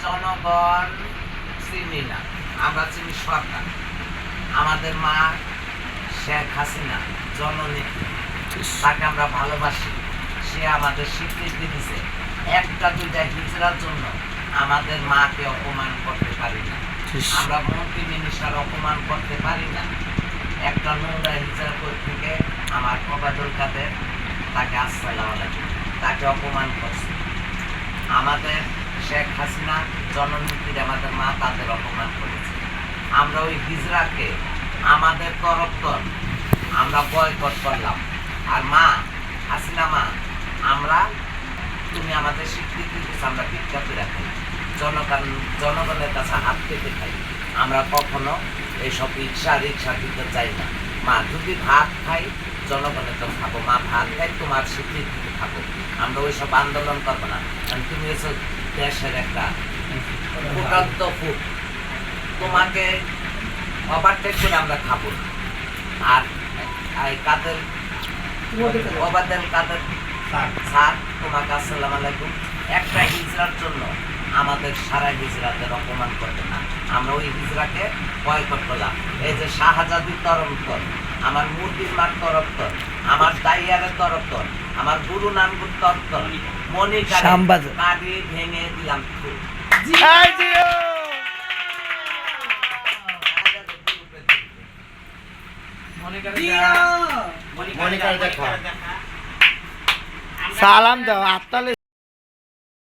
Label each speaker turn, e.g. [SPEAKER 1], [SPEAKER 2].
[SPEAKER 1] জনগণ চিনি না, আমরা চিনি সরকার। আমাদের মা শেখ হাসিনা জননী, তাকে আমরা ভালোবাসি। সে আমাদের স্বীকৃতি দিছে। একটা দুইটা হিজড়ার জন্য আমাদের মাকে অপমান করতে পারি না, আমরা মন্ত্রী মিনিস্টার অপমান করতে পারি না। একটা নোংরা হিজড়া থেকে আমার ওবায়দুল কাদের, তাকে আসসালামু আলাইকুম, তাকে অপমান করছে। আমাদের শেখ হাসিনা জননীতির আমাদের মা, তাদের অপমান করেছে। আমরা ওই হিজড়াকে আমাদের তরফ আমরা বয়কট করলাম। আর মা হাসিনা মা, আমরা তুমি আমাদের স্বীকৃতি দিচ্ছ, আমরা ভিক্ষা করে খাই, জনগণের কাছে হাত পেতে খাই। আমরা কখনো এইসব রিক্সা দিতে চাই না। মা যদি ভাত খাই জনগণের তো খাবো, মা ভাত খাই তোমার স্বীকৃতিতে খাবো, আমরা ওইসব আন্দোলন করবো না। কারণ তুমি এসব দেশের একটা ফুটন্ত ফুট, তোমাকে ওভারটেক করে আমরা খাবো না। আর কাদের ওবায়দুল কাদের স্যার, তোমাকে আসসালামু আলাইকুম। একটা হিজড়ার জন্য আমাদের সারা হিজড়াদের অপমান করবে না, আমরা ওই হিজড়াকে বয়কট করলাম। এই যে শাহজাদির তরফ, আমার মুরগির মার তরফ, আমার দাইয়ারের তরফ, আমার গুরু নানগুর তরফ, মনিকারে কাটি ভেঙে দিলাম।
[SPEAKER 2] সালাম দাও, আত্মালে